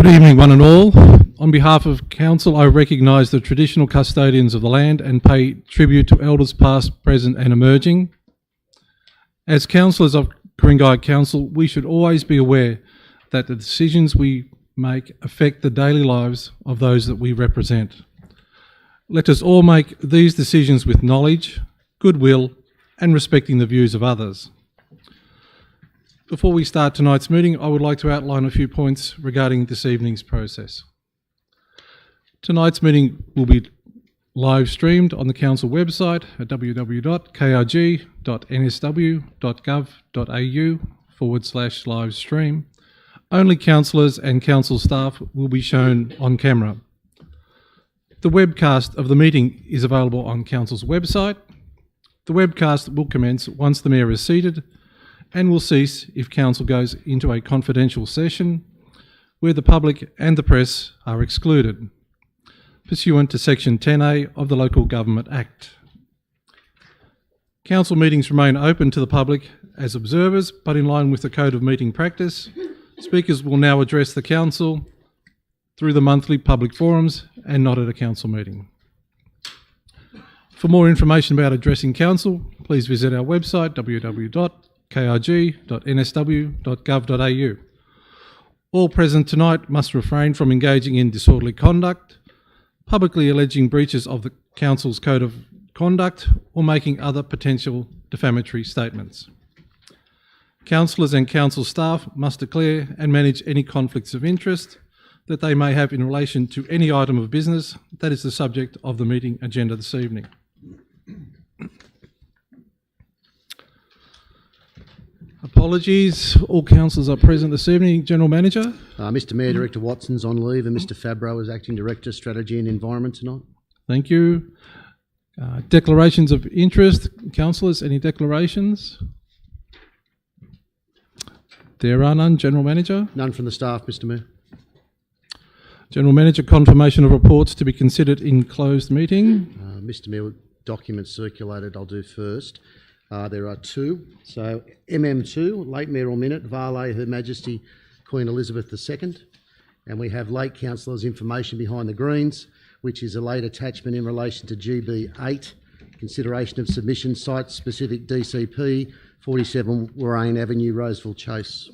Good evening, one and all. On behalf of Council, I recognise the traditional custodians of the land and pay tribute to elders past, present and emerging. As councillors of Ku-ring-gai Council, we should always be aware that the decisions we make affect the daily lives of those that we represent. Let us all make these decisions with knowledge, goodwill and respecting the views of others. Before we start tonight's meeting, I would like to outline a few points regarding this evening's process. Tonight's meeting will be live streamed on the Council website at www.krg.nsw.gov.au/live stream. Only councillors and council staff will be shown on camera. The webcast of the meeting is available on Council's website. The webcast will commence once the Mayor is seated and will cease if Council goes into a confidential session where the public and the press are excluded, pursuant to Section 10A of the Local Government Act. Council meetings remain open to the public as observers, but in line with the Code of Meeting Practice, speakers will now address the Council through the monthly public forums and not at a Council meeting. For more information about addressing Council, please visit our website www.krg.nsw.gov.au. All present tonight must refrain from engaging in disorderly conduct, publicly alleging breaches of the Council's Code of Conduct or making other potential defamatory statements. Councillors and Council staff must declare and manage any conflicts of interest that they may have in relation to any item of business that is the subject of the meeting agenda this evening. Apologies, all councillors are present this evening. General Manager? Mr Mayor, Director Watson's on leave and Mr Fabro is Acting Director, Strategy and Environment tonight. Thank you. Declarations of interest. Councillors, any declarations? There are none. General Manager? None from the staff, Mr Mayor. General Manager, confirmation of reports to be considered in closed meeting. Mr Mayor, documents circulated I'll do first. There are two. So MM2, late mayoral minute, Vale Her Majesty Queen Elizabeth II. And we have late councillors' information behind the greens, which is a late attachment in relation to GB8, consideration of submission site-specific DCP, 47 Warrane Avenue, Roseville Chase.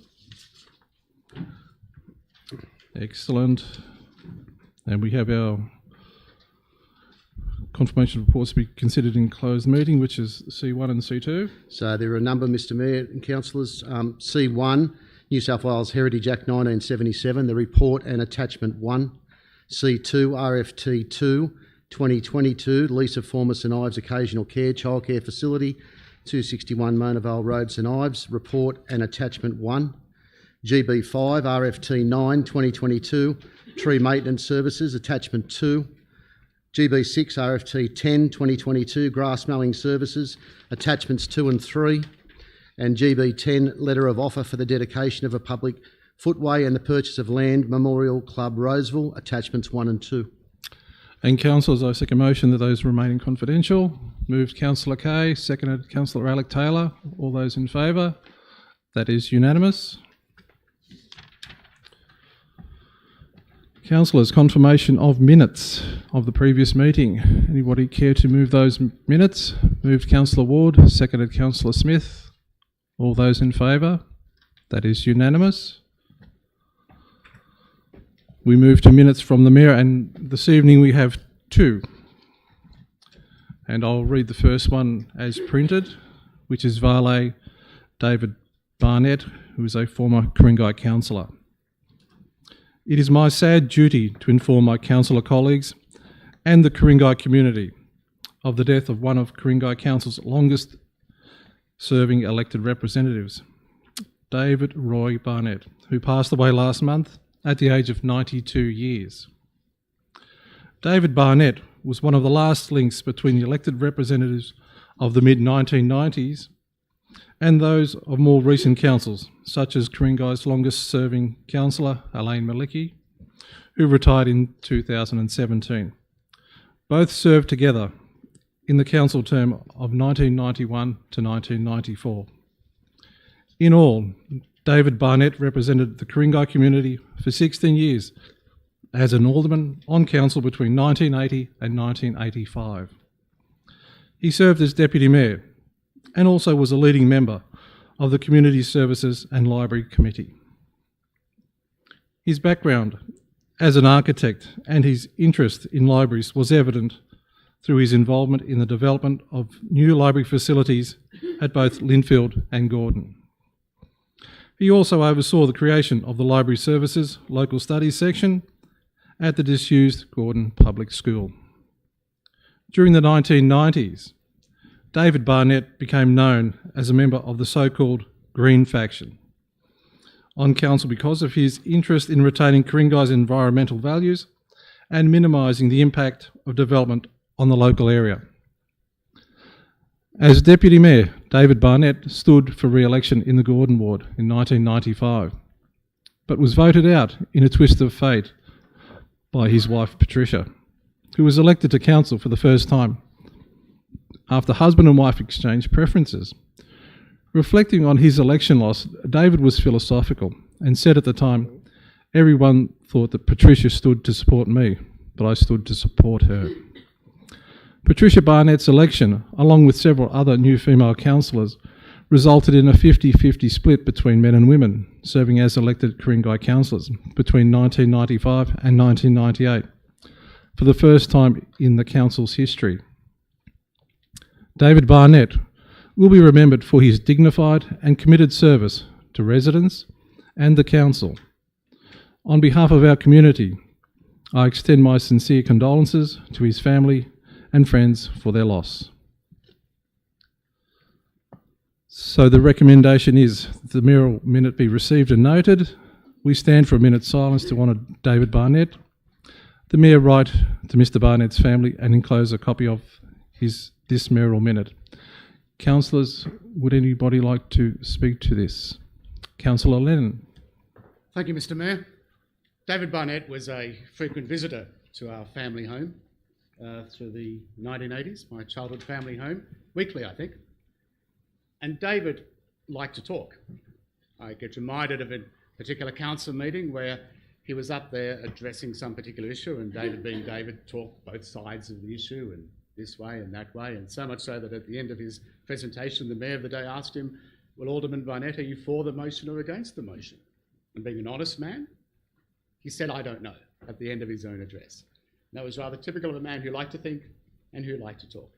Excellent. And we have our confirmation reports to be considered in closed meeting, which is C1 and C2. So there are a number, Mr Mayor and councillors. C1, New South Wales Heritage Act 1977, the report and attachment 1. C2, RFT 2, 2022, lease of former St Ives Occasional Care Childcare Facility, 261 Mona Vale Road, St Ives, report and attachment 1. GB5, RFT 9, 2022, Tree Maintenance Services, attachment 2. GB6, RFT 10, 2022, Grass Mowing Services, attachments 2 and 3. And GB10, Letter of Offer for the dedication of a public footway and the purchase of land, Memorial Club Roseville, attachments 1 and 2. And councillors, I second motion that those remaining confidential. Moved Councillor Kay, seconded Councillor Alec Taylor. All those in favour? That is unanimous. Councillors, confirmation of minutes of the previous meeting. Anybody care to move those minutes? Moved Councillor Ward, seconded Councillor Smith. All those in favour? That is unanimous. We move to minutes from the Mayor, and this evening we have two. And I'll read the first one as printed, which is Vale David Barnett, who is a former Ku-ring-gai councillor. It is my sad duty to inform my councillor colleagues and the Ku-ring-gai community of the death of one of Ku-ring-gai Council's longest serving elected representatives, David Roy Barnett, who passed away last month at the age of 92 years. David Barnett was one of the last links between the elected representatives of the mid-1990s and those of more recent councils, such as Ku-ring-gai's longest-serving councillor, Elaine Malicki, who retired in 2017. Both served together in the council term of 1991 to 1994. In all, David Barnett represented the Ku-ring-gai community for 16 years as an alderman on council between 1980 and 1985. He served as Deputy Mayor and also was a leading member of the Community Services and Library Committee. His background as an architect and his interest in libraries was evident through his involvement in the development of new library facilities at both Linfield and Gordon. He also oversaw the creation of the Library Services Local Studies section at the disused Gordon Public School. During the 1990s, David Barnett became known as a member of the so-called Green Faction on council because of his interest in retaining Ku-ring-gai's environmental values and minimising the impact of development on the local area. As Deputy Mayor, David Barnett stood for re-election in the Gordon ward in 1995, but was voted out in a twist of fate by his wife Patricia, who was elected to council for the first time after husband and wife exchanged preferences. Reflecting on his election loss, David was philosophical and said at the time, "Everyone thought that Patricia stood to support me, but I stood to support her." Patricia Barnett's election, along with several other new female councillors, resulted in a 50-50 split between men and women serving as elected Ku-ring-gai councillors between 1995 and 1998, for the first time in the council's history. David Barnett will be remembered for his dignified and committed service to residents and the council. On behalf of our community, I extend my sincere condolences to his family and friends for their loss. So the recommendation is the mayoral minute be received and noted. We stand for a minute's silence to honour David Barnett. The Mayor write to Mr Barnett's family and enclose a copy of this mayoral minute. Councillors, would anybody like to speak to this? Councillor Lennon. Thank you, Mr Mayor. David Barnett was a frequent visitor to our family home through the 1980s, my childhood family home, weekly I think. And David liked to talk. I get reminded of a particular council meeting where he was up there addressing some particular issue, and David, being David, talked both sides of the issue and this way and that way, and so much so that at the end of his presentation, the Mayor of the day asked him, "Well, Alderman Barnett, are you for the motion or against the motion?" And being an honest man, he said, "I don't know," at the end of his own address. And that was rather typical of a man who liked to think and who liked to talk.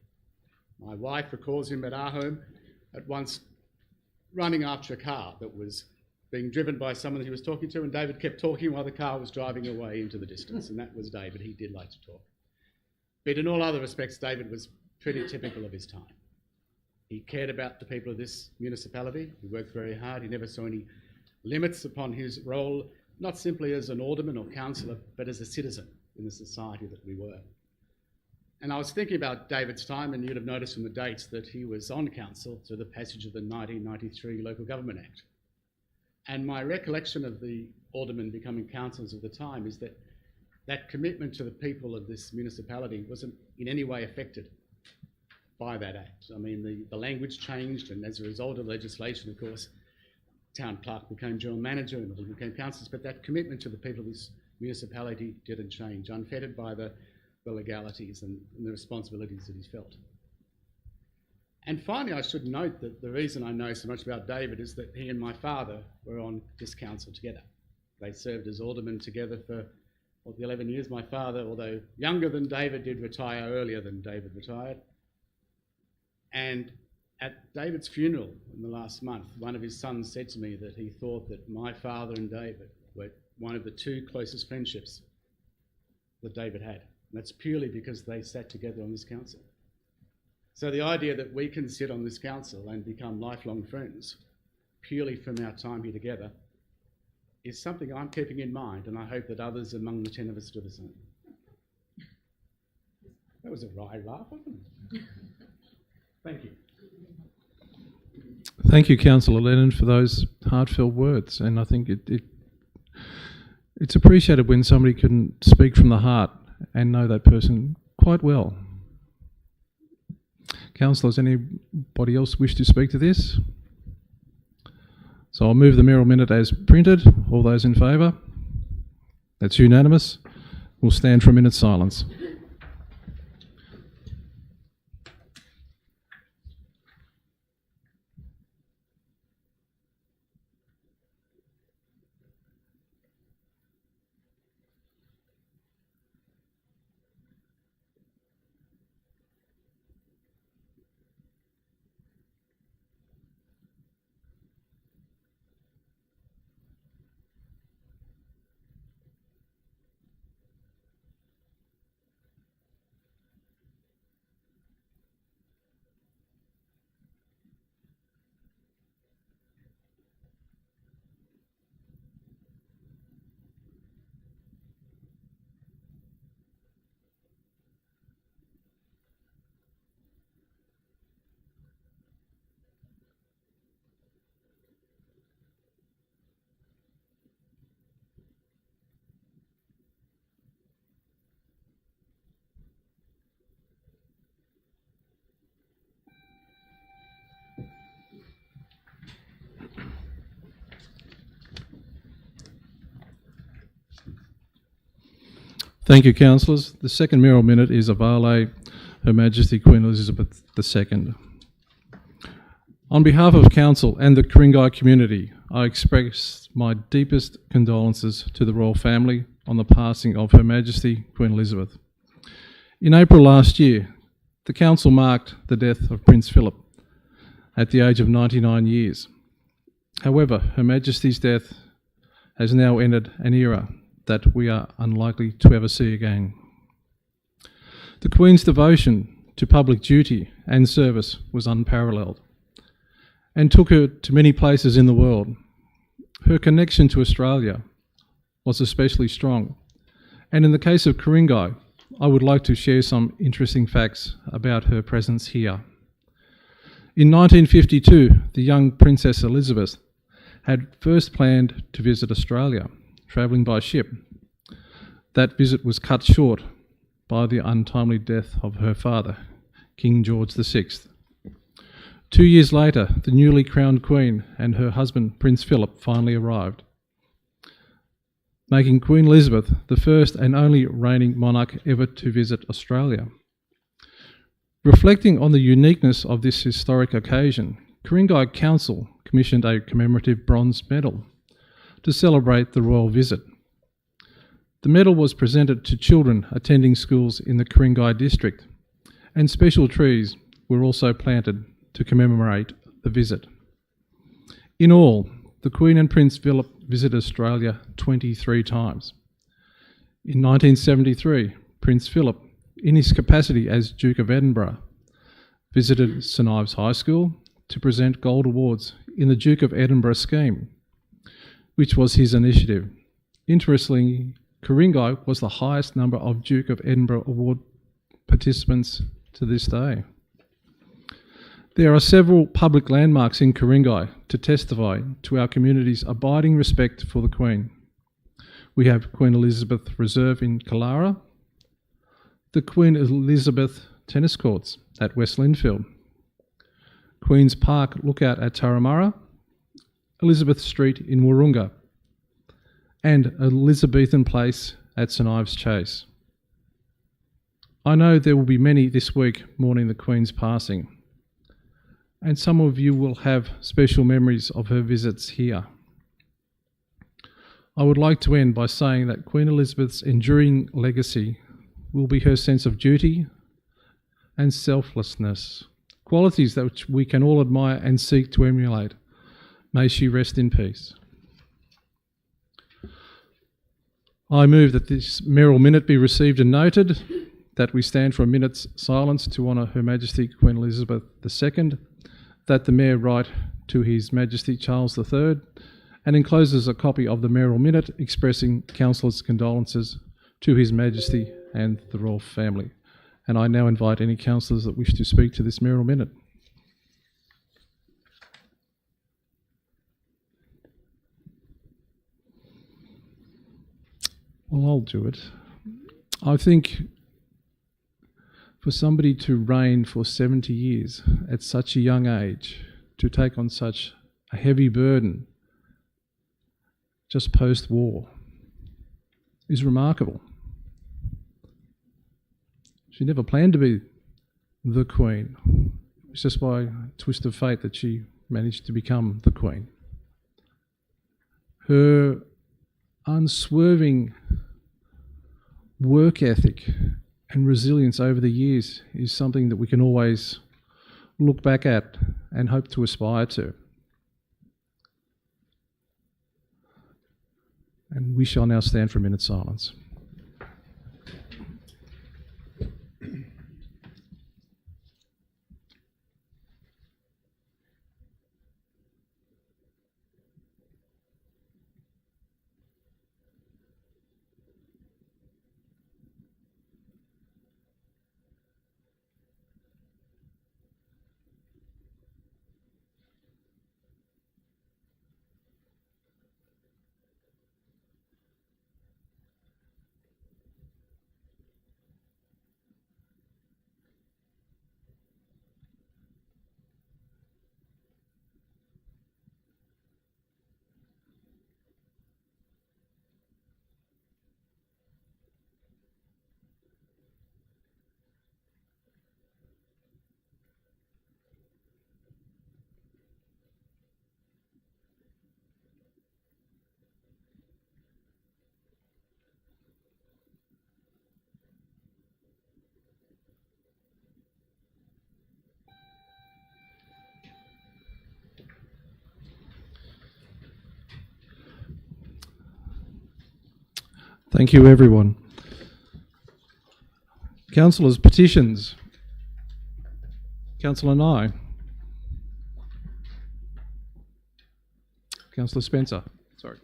My wife recalls him at our home at once running after a car that was being driven by someone he was talking to, and David kept talking while the car was driving away into the distance, and that was David. He did like to talk. But in all other respects, David was pretty typical of his time. He cared about the people of this municipality. He worked very hard. He never saw any limits upon his role, not simply as an alderman or councillor, but as a citizen in the society that we were. And I was thinking about David's time, and you'd have noticed from the dates that he was on council through the passage of the 1993 Local Government Act. And my recollection of the aldermen becoming councillors of the time is that that commitment to the people of this municipality wasn't in any way affected by that act. I mean, the language changed, and as a result of legislation, of course, town clerk became general manager and we became councillors, but that commitment to the people of this municipality didn't change, unfettered by the legalities and the responsibilities that he felt. And finally, I should note that the reason I know so much about David is that he and my father were on this council together. They served as aldermen together for the 11 years. My father, although younger than David, did retire earlier than David retired. And at David's funeral in the last month, one of his sons said to me that he thought that my father and David were one of the two closest friendships that David had. And that's purely because they sat together on this council. So the idea that we can sit on this council and become lifelong friends purely from our time here together is something I'm keeping in mind, and I hope that others among the 10 of us do the same. That was a wry laugh, wasn't it? Thank you. Thank you, Councillor Lennon, for those heartfelt words, and I think it's appreciated when somebody can speak from the heart and know that person quite well. Councillors, anybody else wish to speak to this? So I'll move the mayoral minute as printed. All those in favour? That's unanimous. We'll stand for a minute's silence. Thank you, councillors. The second mayoral minute is of Her Majesty Queen Elizabeth II. On behalf of council and the Ku-ring-gai community, I express my deepest condolences to the royal family on the passing of Her Majesty Queen Elizabeth. In April last year, the council marked the death of Prince Philip at the age of 99 years. However, Her Majesty's death has now ended an era that we are unlikely to ever see again. The Queen's devotion to public duty and service was unparalleled and took her to many places in the world. Her connection to Australia was especially strong, and in the case of Ku-ring-gai, I would like to share some interesting facts about her presence here. In 1952, the young Princess Elizabeth had first planned to visit Australia, travelling by ship. That visit was cut short by the untimely death of her father, King George VI. 2 years later, the newly crowned Queen and her husband, Prince Philip, finally arrived, making Queen Elizabeth the first and only reigning monarch ever to visit Australia. Reflecting on the uniqueness of this historic occasion, Ku-ring-gai Council commissioned a commemorative bronze medal to celebrate the royal visit. The medal was presented to children attending schools in the Ku-ring-gai district, and special trees were also planted to commemorate the visit. In all, the Queen and Prince Philip visited Australia 23 times. In 1973, Prince Philip, in his capacity as Duke of Edinburgh, visited St Ives High School to present gold awards in the Duke of Edinburgh scheme, which was his initiative. Interestingly, Ku-ring-gai was the highest number of Duke of Edinburgh Award participants to this day. There are several public landmarks in Ku-ring-gai to testify to our community's abiding respect for the Queen. We have Queen Elizabeth Reserve in Killara, the Queen Elizabeth Tennis Courts at West Lindfield, Queen's Park Lookout at Turramurra, Elizabeth Street in Wahroonga, and Elizabethan Place at St Ives Chase. I know there will be many this week mourning the Queen's passing, and some of you will have special memories of her visits here. I would like to end by saying that Queen Elizabeth's enduring legacy will be her sense of duty and selflessness, qualities that we can all admire and seek to emulate. May she rest in peace. I move that this mayoral minute be received and noted, that we stand for a minute's silence to honour Her Majesty Queen Elizabeth II, that the Mayor write to His Majesty Charles III, and encloses a copy of the mayoral minute expressing councillors' condolences to His Majesty and the royal family. And I now invite any councillors that wish to speak to this mayoral minute. Well, I'll do it. I think for somebody to reign for 70 years at such a young age, to take on such a heavy burden just post-war is remarkable. She never planned to be the Queen. It's just by a twist of fate that she managed to become the Queen. Her unswerving work ethic and resilience over the years is something that we can always look back at and hope to aspire to. And we shall now stand for a minute's silence. Thank you, everyone. Councillors, petitions. Councillor Nye. Councillor Spencer. Sorry,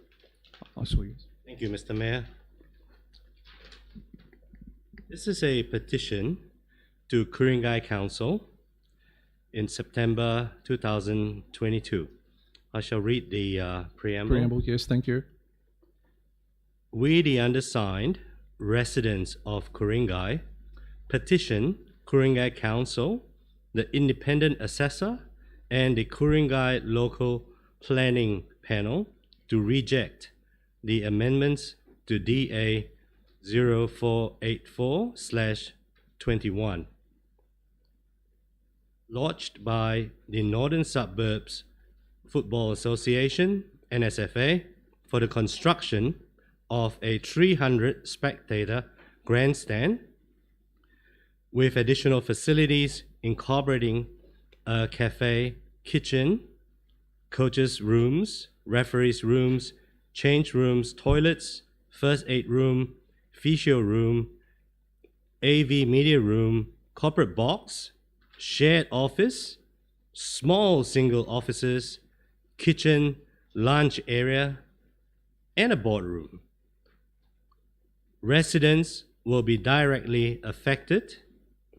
I saw you. Thank you, Mr. Mayor. This is a petition to Ku-ring-gai Council in September 2022. I shall read the preamble. Preamble, yes, thank you. We, the undersigned, residents of Ku-ring-gai, petition Ku-ring-gai Council, the independent assessor, and the Ku-ring-gai local planning panel to reject the amendments to DA 0484/21 lodged by the Northern Suburbs Football Association, NSFA, for the construction of a 300 spectator grandstand with additional facilities incorporating a cafe, kitchen, coaches' rooms, referees' rooms, change rooms, toilets, first aid room, physio room, AV media room, corporate box, shared office, small single offices, kitchen, lunch area, and a boardroom. Residents will be directly affected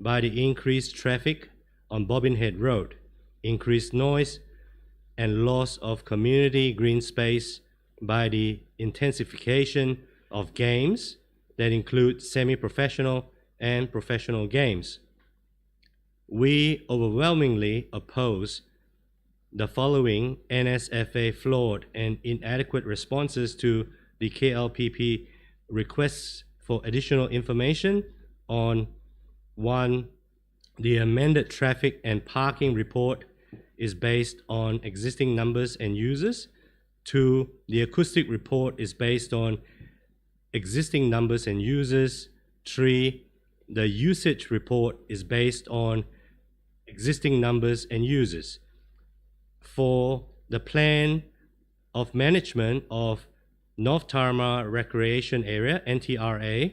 by the increased traffic on Bobbin Head Road, increased noise, and loss of community green space by the intensification of games that include semi-professional and professional games. We overwhelmingly oppose the following NSFA flawed and inadequate responses to the KLPP requests for additional information on: 1, the amended traffic and parking report is based on existing numbers and users. 2, the acoustic report is based on existing numbers and users. 3, the usage report is based on existing numbers and users. 4, the plan of management of North Tarma Recreation Area, NTRA,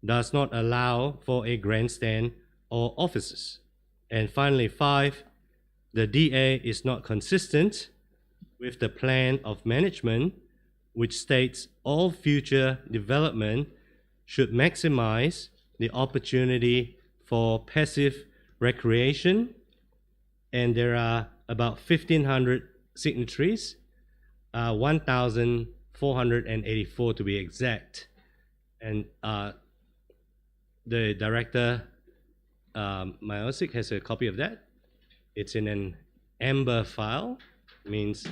does not allow for a grandstand or offices. And finally, 5, the DA is not consistent with the plan of management, which states all future development should maximize the opportunity for passive recreation. And there are about 1,500 signatories, 1,484 to be exact. And the director, Myosik, has a copy of that. It's in an amber file, means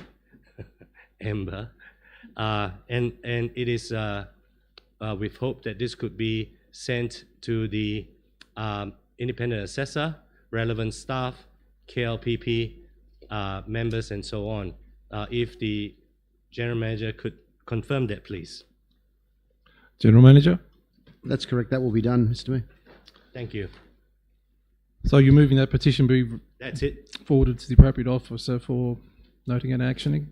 amber. And it is with hope that this could be sent to the independent assessor, relevant staff, KLPP members, and so on. If the General Manager could confirm that, please. General Manager? That's correct. That will be done, Mr Mayor. Thank you. So you're moving that petition be That's it. forwarded to the appropriate officer for noting and actioning?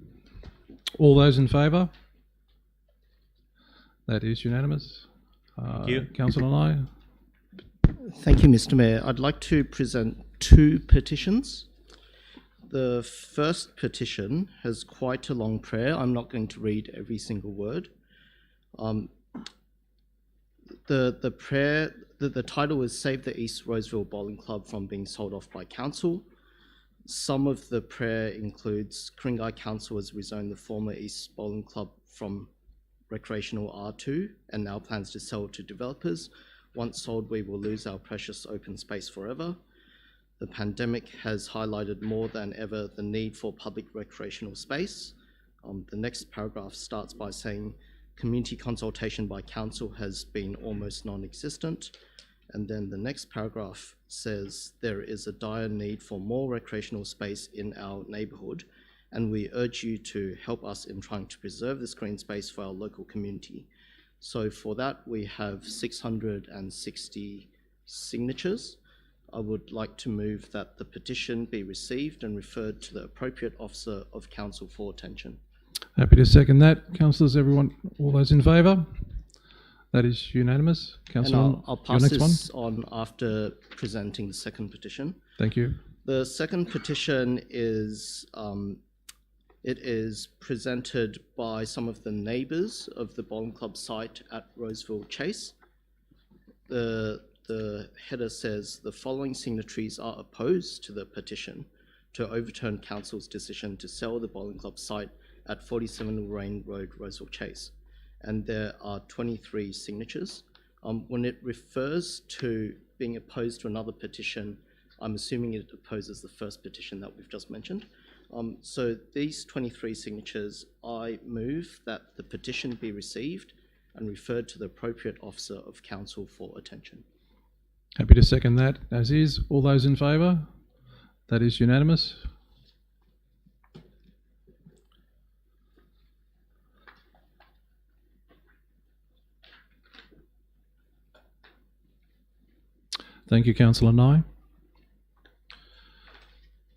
All those in favour? That is unanimous. Thank you. Councillor Nye? Thank you, Mr. Mayor. I'd like to present two petitions. The first petition has quite a long prayer. I'm not going to read every single word. The prayer, the title is Save the East Roseville Bowling Club from being sold off by council. Some of the prayer includes Ku-ring-gai Council has rezoned the former East Bowling Club from recreational R2 and now plans to sell to developers. Once sold, we will lose our precious open space forever. The pandemic has highlighted more than ever the need for public recreational space. The next paragraph starts by saying community consultation by council has been almost non-existent. And then the next paragraph says there is a dire need for more recreational space in our neighbourhood, and we urge you to help us in trying to preserve this green space for our local community. So for that, we have 660 signatures. I would like to move that the petition be received and referred to the appropriate officer of council for attention. Happy to second that. Councillors, everyone, all those in favour? That is unanimous. And Councillor, I'll your pass next one. this on after presenting the second petition. Thank you. The second petition is it is presented by some of the neighbours of the bowling club site at Roseville Chase. The header says the following signatories are opposed to the petition to overturn council's decision to sell the bowling club site at 47 Lorraine Road, Roseville Chase. And there are 23 signatures. When it refers to being opposed to another petition, I'm assuming it opposes the first petition that we've just mentioned. So these 23 signatures, I move that the petition be received and referred to the appropriate officer of council for attention. Happy to second that, as is. All those in favour? That is unanimous. Thank you, Councillor Nye.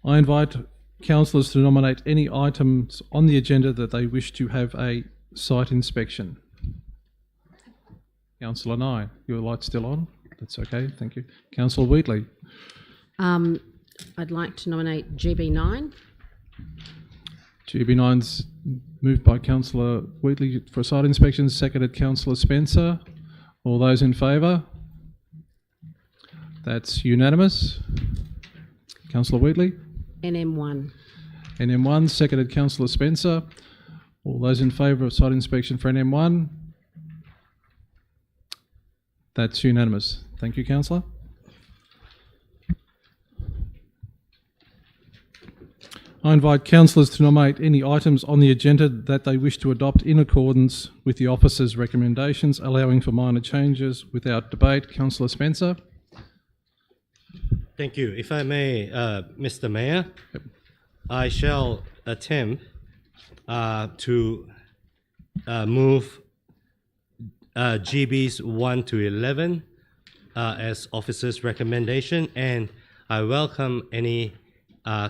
I invite councillors to nominate any items on the agenda that they wish to have a site inspection. Councillor Nye, your light's still on? That's okay, thank you. Councillor Wheatley. I'd like to nominate GB9. GB9's moved by Councillor Wheatley for site inspection, seconded Councillor Spencer. All those in favour? That's unanimous. Councillor Wheatley. NM1. NM1, seconded Councillor Spencer. All those in favour of site inspection for NM1? That's unanimous. Thank you, Councillor. I invite councillors to nominate any items on the agenda that they wish to adopt in accordance with the officer's recommendations, allowing for minor changes without debate. Councillor Spencer. Thank you. If I may, Mr. Mayor, I shall attempt to move GBs 1 to 11 as officer's recommendation, and I welcome any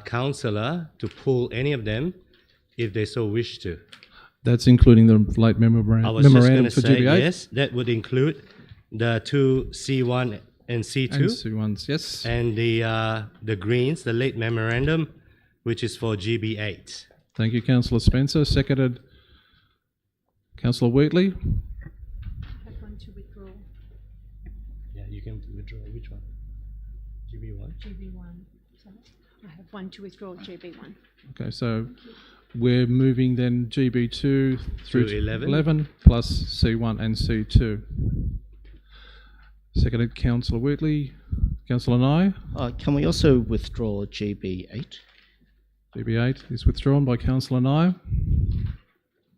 councillor to pull any of them if they so wish to. That's including the late memorandum, I was just going to for say, GB8? yes, that would include the two C1 and C2. And C1s, yes. And the Greens, the late memorandum, which is for GB8. Thank you, Councillor Spencer. Seconded Councillor Wheatley. I have one to withdraw. Yeah, you can withdraw which one? GB1? GB1. So I have one to withdraw GB1. Okay, so we're moving then GB2 through To 11. 11 plus C1 and C2. Seconded Councillor Wheatley. Councillor Nye. Can we also withdraw GB8? GB8 is withdrawn by Councillor Nye.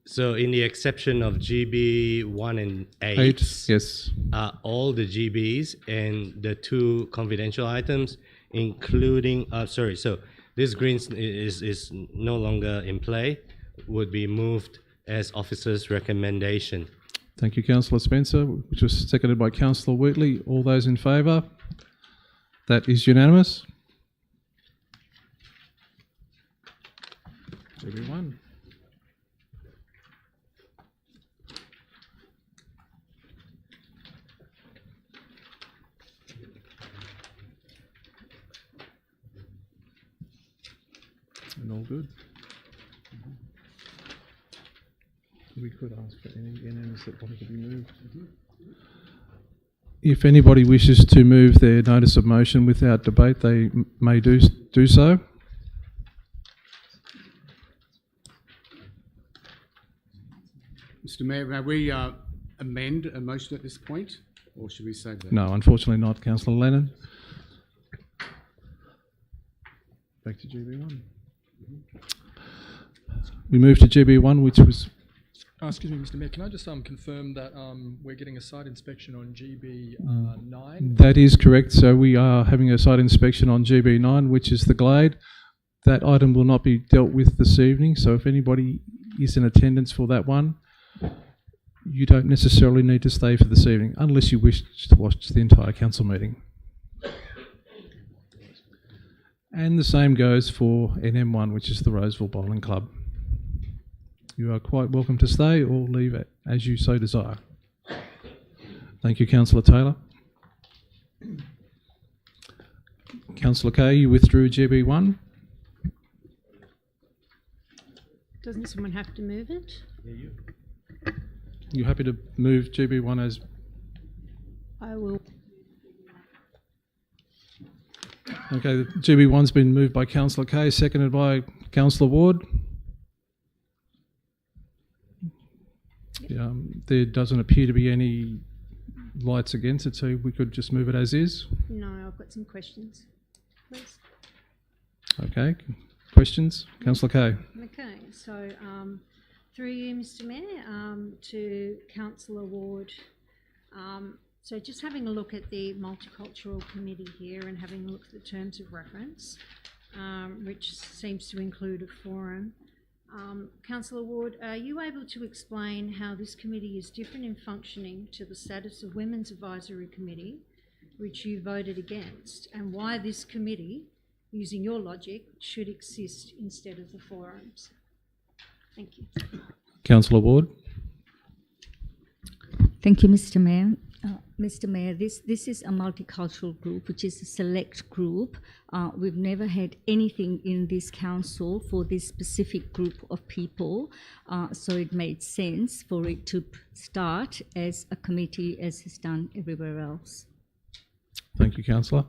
So in the exception of GB 1 and 8, 8, yes. all the GBs and the 2 confidential items, including, so this green is no longer in play, would be moved as officer's recommendation. Thank you, Councillor Spencer, which was seconded by Councillor Wheatley. All those in favour? That is unanimous. GB1. And all good. We could ask for any NMs that wanted to be moved. If anybody wishes to move their notice of motion without debate, they may do so. Mr Mayor, may we amend a motion at this point, or should we save that? No, unfortunately not, Councillor Lennon. Back to GB1. We move to GB1, which was... Excuse me, Mr Mayor, can I just confirm that we're getting a site inspection on GB 9? That is correct. So we are having a site inspection on GB9, which is the Glade. That item will not be dealt with this evening, so if anybody is in attendance for that one, you don't necessarily need to stay for this evening, unless you wish to watch the entire council meeting. And the same goes for NM1, which is the Roseville Bowling Club. You are quite welcome to stay or leave it as you so desire. Thank you, Councillor Taylor. Councillor Kay, you withdrew GB1. Doesn't someone have to move it? You happy to move GB1 as... I will. Okay, GB1's been moved by Councillor Kay, seconded by Councillor Ward. There doesn't appear to be any lights against it, so we could just move it as is. No, I've got some questions, please. Okay, questions? Councillor Kay. Okay, so through you, Mr Mayor, to Councillor Ward. So just having a look at the Multicultural Committee here and having a look at the terms of reference, which seems to include a forum. Councillor Ward, are you able to explain how this committee is different in functioning to the status of Women's Advisory Committee, which you voted against, and why this committee, using your logic, should exist instead of the forums? Thank you. Councillor Ward. Thank you, Mr Mayor. Mr Mayor, this is a multicultural group, which is a select group. We've never had anything in this council for this specific group of people, so it made sense for it to start as a committee as is done everywhere else. Thank you, Councillor.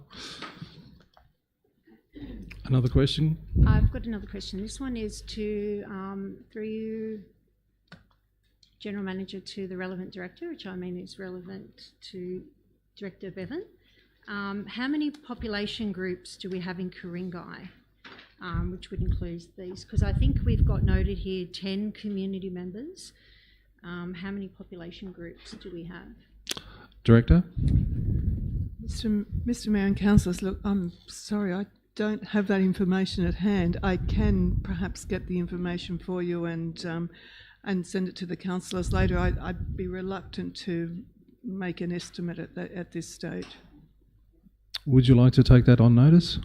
Another question? I've got another question. This one is to, through you, General Manager, to the relevant director, which I mean is relevant to Director Bevan. How many population groups do we have in Ku-ring-gai, which would include these? Because I think we've got noted here 10 community members. How many population groups do we have? Director? Mr Mayor and Councillors, look, I'm sorry, I don't have that information at hand. I can perhaps get the information for you and send it to the councillors later. I'd be reluctant to make an estimate at this stage. Would you like to take that on notice?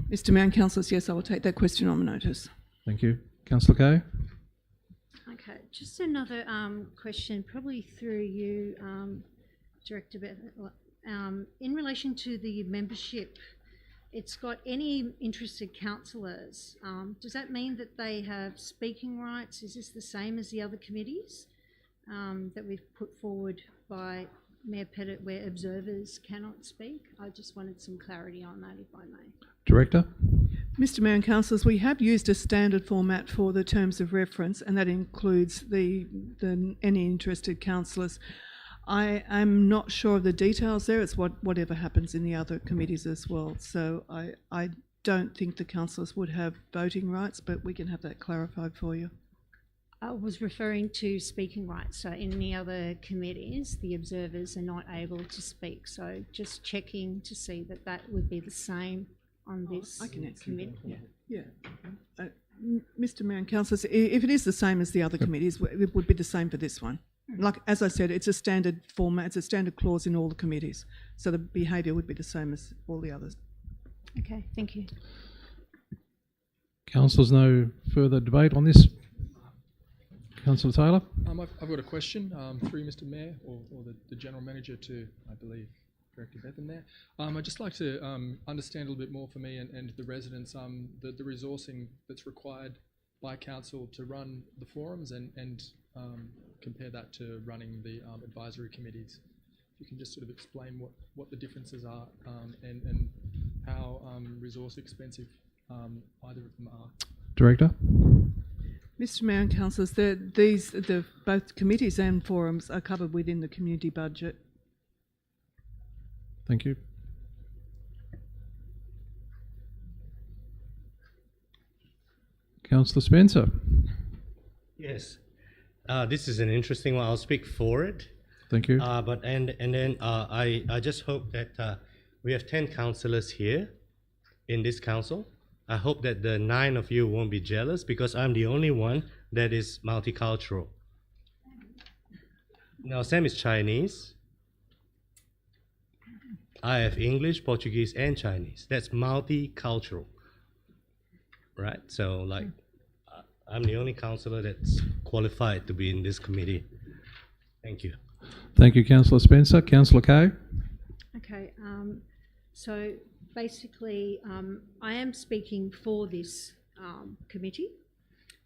Mr Mayor and Councillors, yes, I will take that question on notice. Thank you. Councillor Kay? Okay, just another question, probably through you, Director Bevan. In relation to the membership, it's got any interested councillors. Does that mean that they have speaking rights? Is this the same as the other committees that we've put forward by Mayor Pettit where observers cannot speak? I just wanted some clarity on that, if I may. Director? Mr Mayor and Councillors, we have used a standard format for the terms of reference, and that includes the any interested councillors. I am not sure of the details there. It's whatever happens in the other committees as well. So I don't think the councillors would have voting rights, but we can have that clarified for you. I was referring to speaking rights. So in the other committees, the observers are not able to speak. So just checking to see that that would be the same on this I can answer committee. that. Yeah. Mr. Mayor and councillors, if it is the same as the other committees, it would be the same for this one. Like, as I said, it's a standard format, it's a standard clause in all the committees. So the behaviour would be the same as all the others. Okay, thank you. Councillors, no further debate on this? Councillor Taylor? I've got a question through Mr. Mayor or the General Manager to, I believe, Director Bethan there. I'd just like to understand a little bit more for me and the residents, the resourcing that's required by council to run the forums and compare that to running the advisory committees. If you can just sort of explain what the differences are and how resource expensive either of them are. Director? Mr. Mayor and councillors, both committees and forums are covered within the community budget. Thank you. Councillor Spencer? Yes. This is an interesting one. I'll speak for it. Thank you. I just hope that we have 10 councillors here in this council. I hope that the 9 of you won't be jealous because I'm the only one that is multicultural. Now, Sam is Chinese. I have English, Portuguese, and Chinese. That's multicultural, right? So, like, I'm the only councillor that's qualified to be in this committee. Thank you. Thank you, Councillor Spencer. Councillor Kay? Okay, so basically, I am speaking for this committee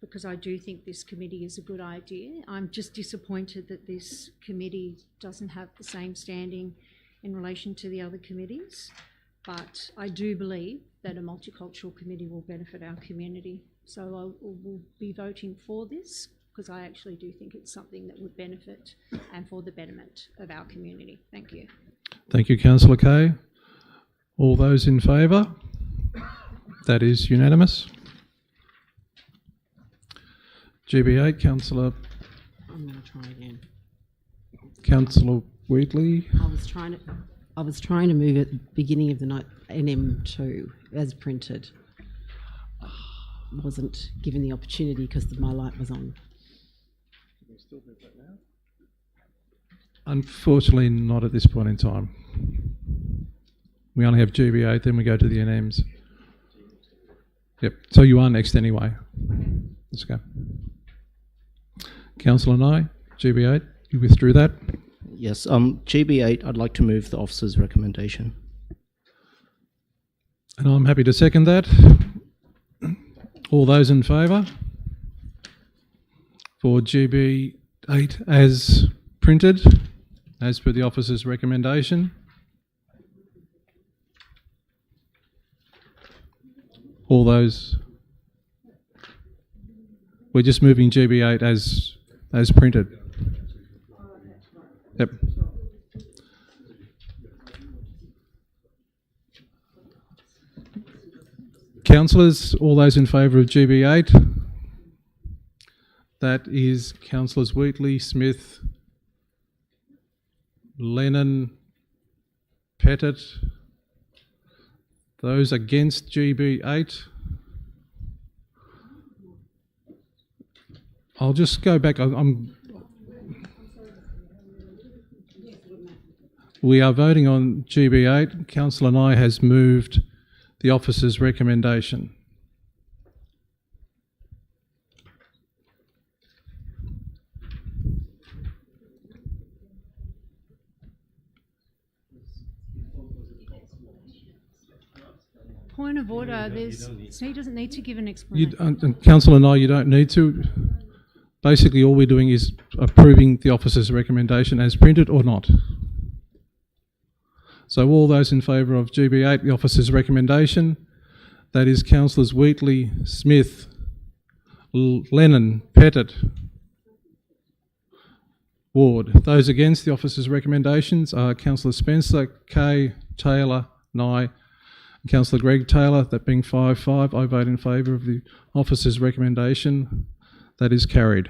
because I do think this committee is a good idea. I'm just disappointed that this committee doesn't have the same standing in relation to the other committees, but I do believe that a multicultural committee will benefit our community. So I will be voting for this because I actually do think it's something that would benefit and for the betterment of our community. Thank you. Thank you, Councillor Kay. All those in favour? That is unanimous. GB8, Councillor. I'm going to try again. Councillor Wheatley. I was trying to move at the beginning of the night NM2 as printed. Wasn't given the opportunity because my light was on. Can we still move that now? Unfortunately, not at this point in time. We only have GB8, then we go to the NMs. Yep, so you are next anyway. Let's go. Councillor Nye, GB8, you withdrew that? Yes, GB8, I'd like to move the officer's recommendation. And I'm happy to second that. All those in favour? For GB8 as printed, as per the officer's recommendation. All those. We're just moving GB8 as printed. Yep. Councillors, all those in favour of GB8? That is Councillors Wheatley, Smith, Lennon, Pettit. Those against GB8? I'll just go back. We are voting on GB8. Councillor Nye has moved the officer's recommendation. Point of order, he doesn't need to give an explanation. Councillor Nye, you don't need to. Basically, all we're doing is approving the officer's recommendation as printed or not. So all those in favour of GB8, the officer's recommendation, that is Councillors Wheatley, Smith, Lennon, Pettit, Ward. Those against the officer's recommendations are Councillor Spencer, Kay, Taylor, Nye, and Councillor Greg Taylor. That being 5-5, I vote in favour of the officer's recommendation. That is carried.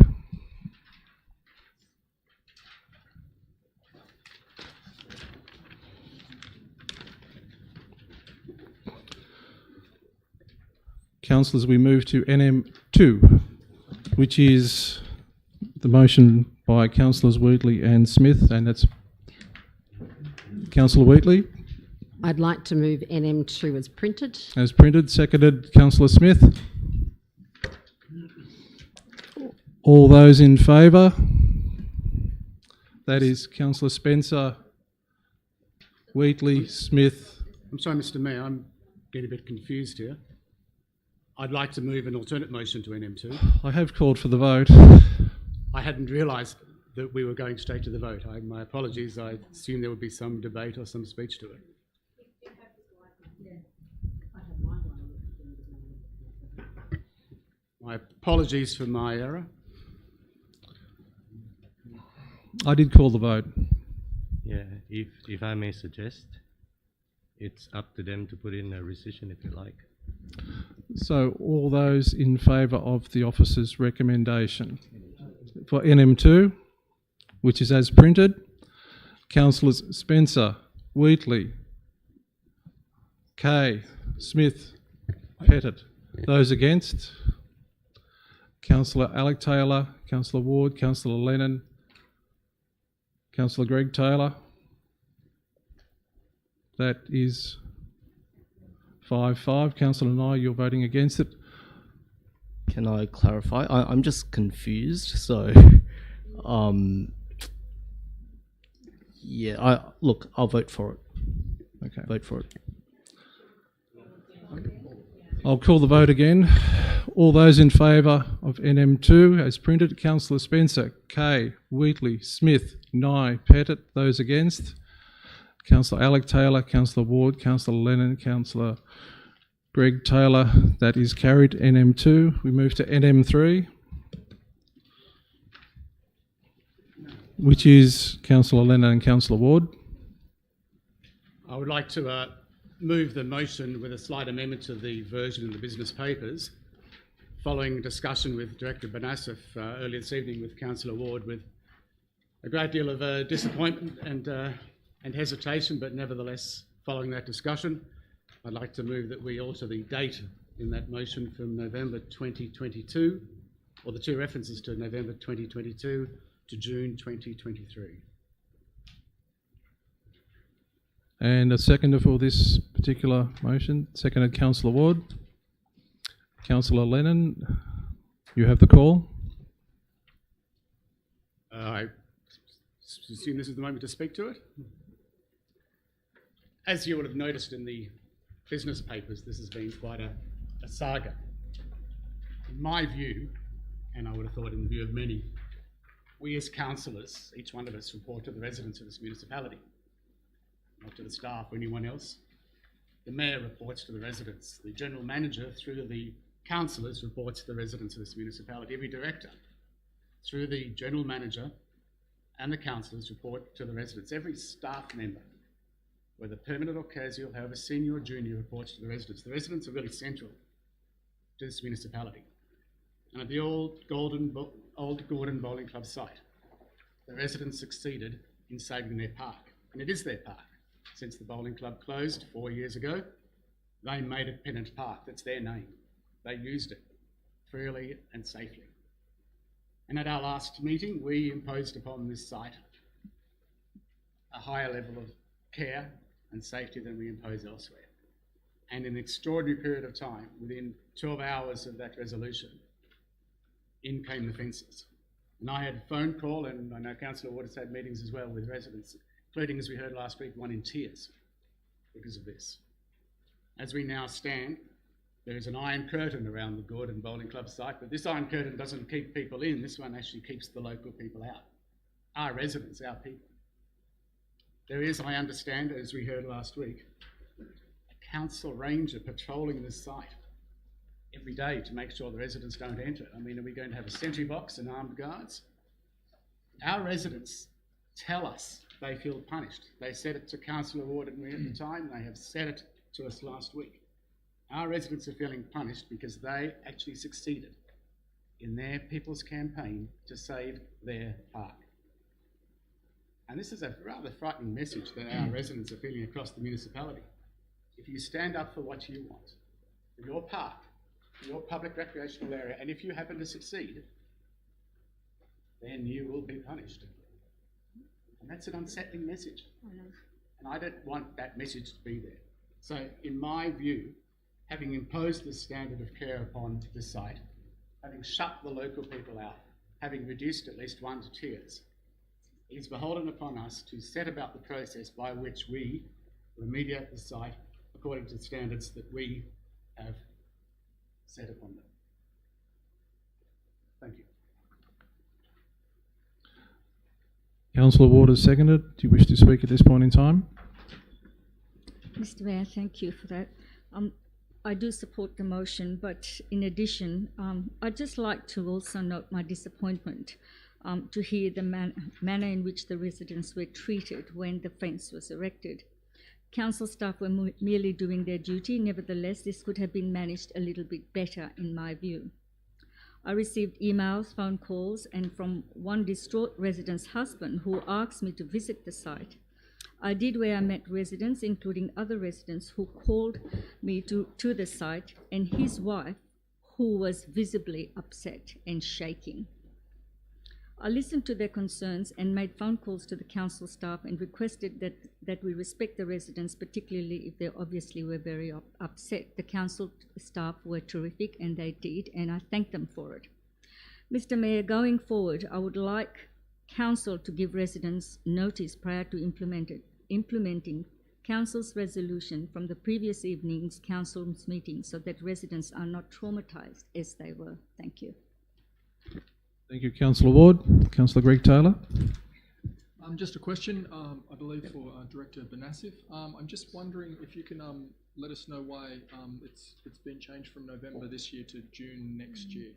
Councillors, we move to NM2, which is the motion by Councillors Wheatley and Smith, and that's Councillor Wheatley. I'd like to move NM2 as printed. As printed, seconded, Councillor Smith. All those in favour? That is Councillor Spencer, Wheatley, Smith. I'm sorry, Mr Mayor, I'm getting a bit confused here. I'd like to move an alternate motion to NM2. I have called for the vote. I hadn't realised that we were going straight to the vote. My apologies. I assumed there would be some debate or some speech to it. My apologies for my error. I did call the vote. Yeah, if I may suggest, it's up to them to put in a rescission if you like. So all those in favour of the officer's recommendation for NM2, which is as printed, Councillors Spencer, Wheatley, Kay, Smith, Pettit. Those against? Councillor Alec Taylor, Councillor Ward, Councillor Lennon, Councillor Greg Taylor. That is 5-5. Councillor Nye, you're voting against it. Can I clarify? I'm just confused. So, yeah, I'll vote for it. Okay. Vote for it. I'll call the vote again. All those in favour of NM2 as printed, Councillor Spencer, Kay, Wheatley, Smith, Nye, Pettit. Those against? Councillor Alec Taylor, Councillor Ward, Councillor Lennon, Councillor Greg Taylor. That is carried. NM2. We move to NM3, which is Councillor Lennon and Councillor Ward. I would like to move the motion with a slight amendment to the version in the business papers, following discussion with Director Banassif earlier this evening with Councillor Ward, with a great deal of disappointment and hesitation, but nevertheless, following that discussion, I'd like to move that we alter the date in that motion from November 2022, or the two references to November 2022 to June 2023. And a seconder for this particular motion. Seconded, Councillor Ward. Councillor Lennon, you have the call. I assume this is the moment to speak to it. As you would have noticed in the business papers, this has been quite a saga. In my view, and I would have thought in the view of many, we as councillors, each one of us, report to the residents of this municipality, not to the staff or anyone else. The mayor reports to the residents. The general manager, through the councillors, reports to the residents of this municipality. Every director, through the general manager and the councillors, report to the residents. Every staff member, whether permanent or casual, however senior or junior, reports to the residents. The residents are really central to this municipality. And at the old Gordon Bowling Club site, the residents succeeded in saving their park. And it is their park. Since the bowling club closed 4 years ago, they made it Pennant Park. That's their name. They used it freely and safely. And at our last meeting, we imposed upon this site a higher level of care and safety than we impose elsewhere. And in an extraordinary period of time, within 12 hours of that resolution, in came the fences. And I had a phone call, and I know Councillor Waters had meetings as well with residents, including, as we heard last week, one in tears because of this. As we now stand, there is an iron curtain around the Gordon Bowling Club site, but this iron curtain doesn't keep people in. This one actually keeps the local people out, our residents, our people. There is, I understand, as we heard last week, a council ranger patrolling this site every day to make sure the residents don't enter. I mean, are we going to have a sentry box and armed guards? Our residents tell us they feel punished. They said it to Councillor Ward and me at the time. They have said it to us last week. Our residents are feeling punished because they actually succeeded in their people's campaign to save their park. And this is a rather frightening message that our residents are feeling across the municipality. If you stand up for what you want, for your park, for your public recreational area, and if you happen to succeed, then you will be punished. And that's an unsettling message. And I don't want that message to be there. So in my view, having imposed this standard of care upon the site, having shut the local people out, having reduced at least 1 to tiers, it is beholden upon us to set about the process by which we remediate the site according to standards that we have set upon them. Thank you. Councillor Ward has seconded. Do you wish to speak at this point in time? Mr. Mayor, thank you for that. I do support the motion, but in addition, I'd just like to also note my disappointment to hear the manner in which the residents were treated when the fence was erected. Council staff were merely doing their duty. Nevertheless, this could have been managed a little bit better in my view. I received emails, phone calls, and from one distraught resident's husband who asked me to visit the site. I did, where I met residents, including other residents who called me to the site, and his wife, who was visibly upset and shaking. I listened to their concerns and made phone calls to the council staff and requested that we respect the residents, particularly if they obviously were very upset. The council staff were terrific, and they did, and I thank them for it. Mr. Mayor, going forward, I would like council to give residents notice prior to implementing council's resolution from the previous evening's council's meeting so that residents are not traumatised as they were. Thank you. Thank you, Councillor Ward. Councillor Greg Taylor. Just a question, I believe for Director Benasif. I'm just wondering if you can let us know why it's been changed from November this year to June next year.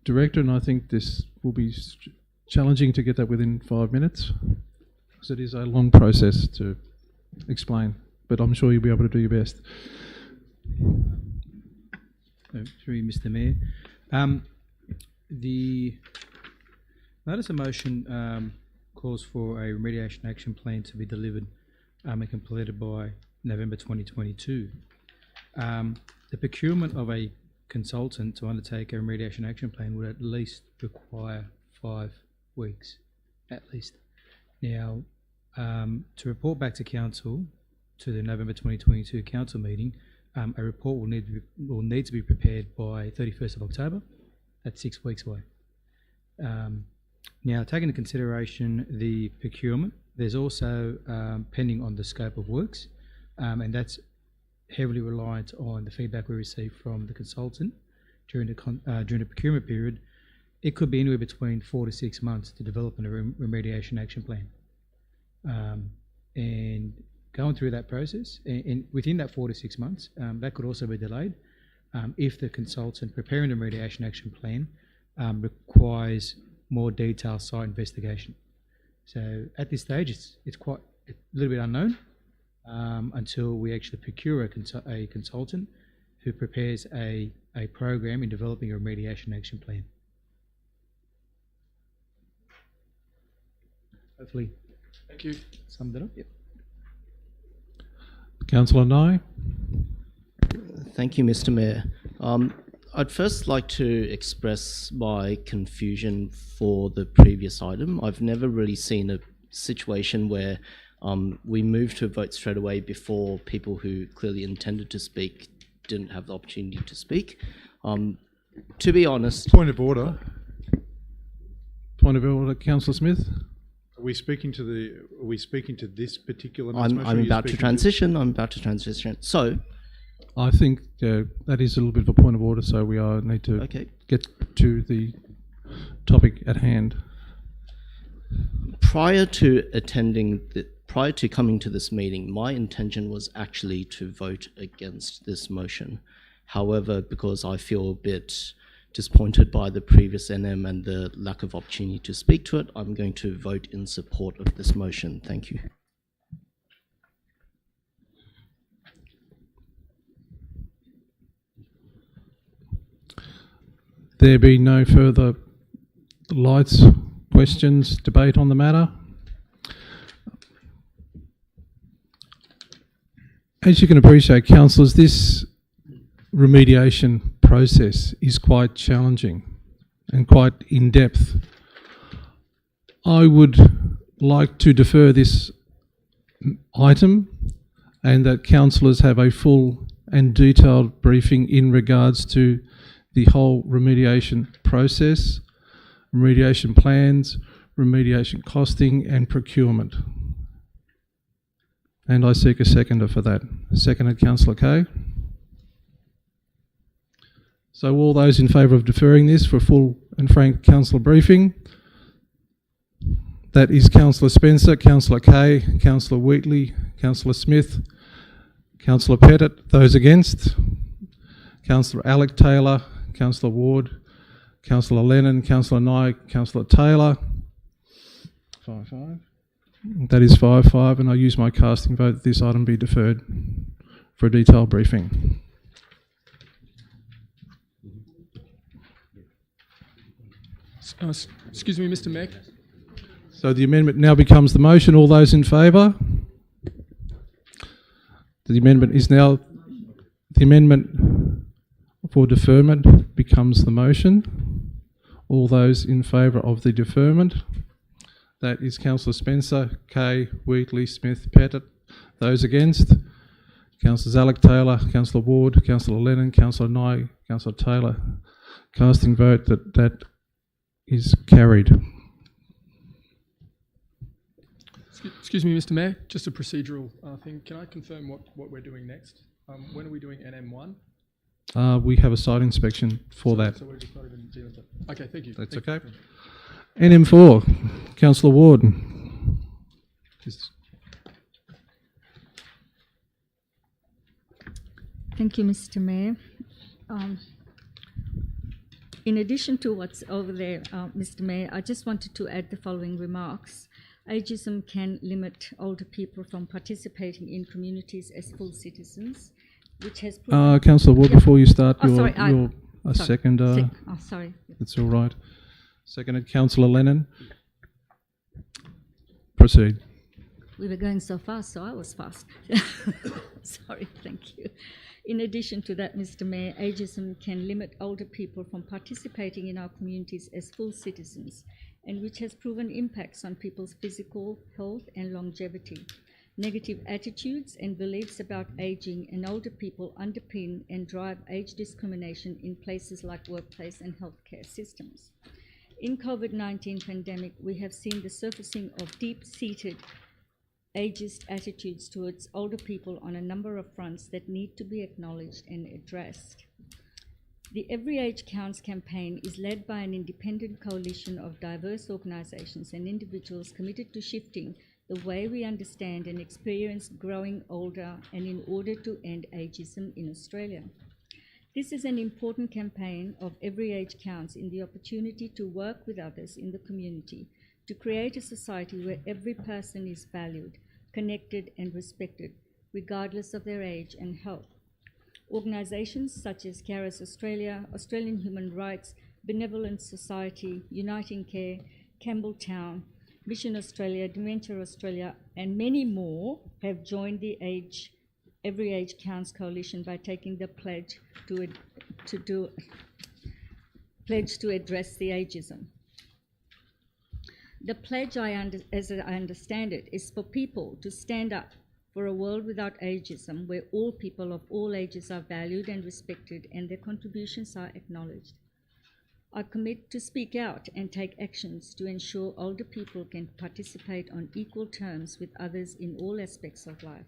Director, and I think this will be challenging to get that within 5 minutes, because it is a long process to explain, but I'm sure you'll be able to do your best. Through you, Mr. Mayor. The notice of motion calls for a remediation action plan to be delivered and completed by November 2022. The procurement of a consultant to undertake a remediation action plan would at least require 5 weeks, at least. Now, to report back to council, to the November 2022 council meeting, a report will need to be prepared by 31st of October. That's 6 weeks away. Now, taking into consideration the procurement, there's also pending on the scope of works, and that's heavily reliant on the feedback we receive from the consultant during the procurement period. It could be anywhere between 4 to 6 months to develop a remediation action plan. And going through that process, and within that 4 to 6 months, that could also be delayed if the consultant preparing the remediation action plan requires more detailed site investigation. So at this stage, it's quite a little bit unknown until we actually procure a consultant who prepares a program in developing a remediation action plan. Hopefully, thank you. Summed it up. Yep. Councillor Nye. Thank you, Mr. Mayor. I'd first like to express my confusion for the previous item. I've never really seen a situation where we moved to a vote straight away before people who clearly intended to speak didn't have the opportunity to speak. To be honest... Point of order. Point of order, Councillor Smith. Are we speaking to this particular I'm about to transition. I'm about to transition. So... I think that is a little bit of a point of order, so we need to get to the topic at hand. Prior to coming to this meeting, my intention was actually to vote against this motion. However, because I feel a bit disappointed by the previous NM and the lack of opportunity to speak to it, I'm going to vote in support of this motion. Thank you. there be no further lights, questions, debate on the matter? As you can appreciate, councillors, this remediation process is quite challenging and quite in-depth. I would like to defer this item and that councillors have a full and detailed briefing in regards to the whole remediation process, remediation plans, remediation costing and procurement. And I seek a seconder for that. Seconded, Councillor Kay. So all those in favour of deferring this for a full and frank councillor briefing, that is Councillor Spencer, Councillor Kay, Councillor Wheatley, Councillor Smith, Councillor Pettit. Those against? Councillor Alec Taylor, Councillor Ward, Councillor Lennon, Councillor Nye, Councillor Taylor. 5-5. That is 5-5, and I use my casting vote that this item be deferred for a detailed briefing. Excuse me, Mr. Mayor. So the amendment now becomes the motion. All those in favour? The amendment is now, the amendment for deferment becomes the motion. All those in favour of the deferment? That is Councillor Spencer, Kay, Wheatley, Smith, Pettit. Those against? Councillors Alec Taylor, Councillor Ward, Councillor Lennon, Councillor Nye, Councillor Taylor. Casting vote that is carried. Excuse me, Mr. Mayor, just a procedural thing. Can I confirm what we're doing next? When are we doing NM1? We have a site inspection for that. So we're just not even dealing with that. Okay, thank you. That's okay. NM4, Councillor Ward. Thank you, Mr. Mayor. In addition to what's over there, Mr. Mayor, I just wanted to add the following remarks. Ageism can limit older people from participating in communities as full citizens, which has... Councillor Ward, before you start, sorry. seconder. Sorry. That's all right. Seconded, Councillor Lennon. Proceed. We were going so fast, so I was fast. Sorry, thank you. In addition to that, Mr. Mayor, ageism can limit older people from participating in our communities as full citizens, and which has proven impacts on people's physical health and longevity. Negative attitudes and beliefs about aging and older people underpin and drive age discrimination in places like workplace and healthcare systems. In COVID-19 pandemic, we have seen the surfacing of deep-seated ageist attitudes towards older people on a number of fronts that need to be acknowledged and addressed. The Every Age Counts campaign is led by an independent coalition of diverse organisations and individuals committed to shifting the way we understand and experience growing older and in order to end ageism in Australia. This is an important campaign of Every Age Counts in the opportunity to work with others in the community to create a society where every person is valued, connected and respected, regardless of their age and health. Organisations such as Carers Australia, Australian Human Rights, Benevolent Society, Uniting Care, Campbelltown, Mission Australia, Dementia Australia, and many more have joined the Every Age Counts coalition by taking the pledge to address the ageism. The pledge, as I understand it, is for people to stand up for a world without ageism, where all people of all ages are valued and respected and their contributions are acknowledged. I commit to speak out and take actions to ensure older people can participate on equal terms with others in all aspects of life.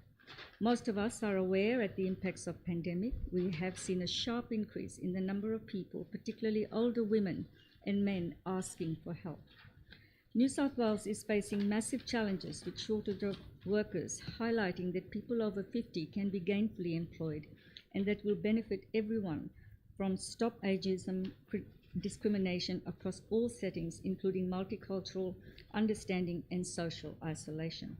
Most of us are aware at the impacts of pandemic. We have seen a sharp increase in the number of people, particularly older women and men, asking for help. New South Wales is facing massive challenges with shortage of workers, highlighting that people over 50 can be gainfully employed and that will benefit everyone from Stop Ageism discrimination across all settings, including multicultural understanding and social isolation.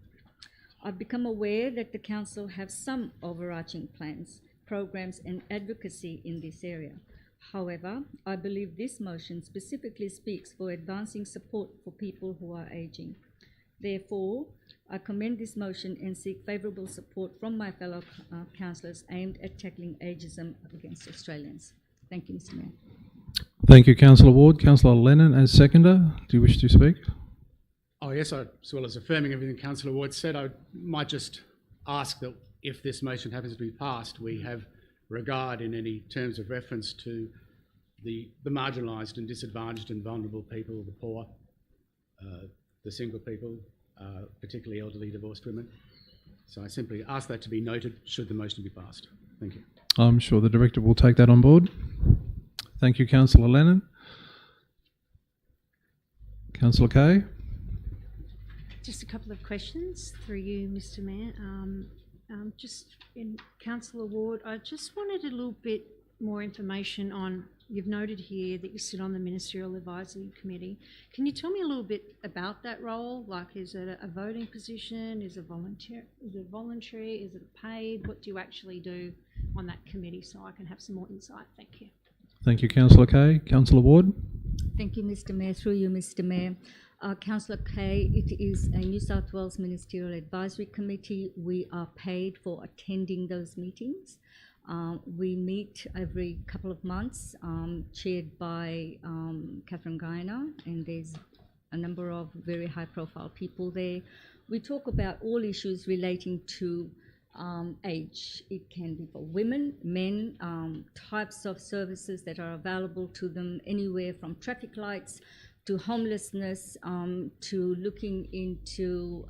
I've become aware that the Council have some overarching plans, programs and advocacy in this area. However, I believe this motion specifically speaks for advancing support for people who are aging. Therefore, I commend this motion and seek favourable support from my fellow councillors aimed at tackling ageism against Australians. Thank you, Mr. Mayor. Thank you, Councillor Ward. Councillor Lennon as seconder. Do you wish to speak? Oh yes, as well as affirming everything Councillor Ward said, I might just ask that if this motion happens to be passed, we have regard in any terms of reference to the marginalised and disadvantaged and vulnerable people, the poor, the single people, particularly elderly divorced women. So I simply ask that to be noted should the motion be passed. Thank you. I'm sure the Director will take that on board. Thank you, Councillor Lennon. Councillor Kay. Just a couple of questions through you, Mr. Mayor. Just in Councillor Ward, I just wanted a little bit more information on, you've noted here that you sit on the Ministerial Advisory Committee. Can you tell me a little bit about that role? Like, is it a voting position? Is it volunteer? Is it voluntary? Is it paid? What do you actually do on that committee so I can have some more insight? Thank you. Thank you, Councillor Kay. Councillor Ward. Thank you, Mr. Mayor. Through you, Mr. Mayor. Councillor Kay, it is a New South Wales Ministerial Advisory Committee. We are paid for attending those meetings. We meet every couple of months, chaired by Ku-ring-gai, and there's a number of very high-profile people there. We talk about all issues relating to age. It can be for women, men, types of services that are available to them, anywhere from traffic lights to homelessness, to looking into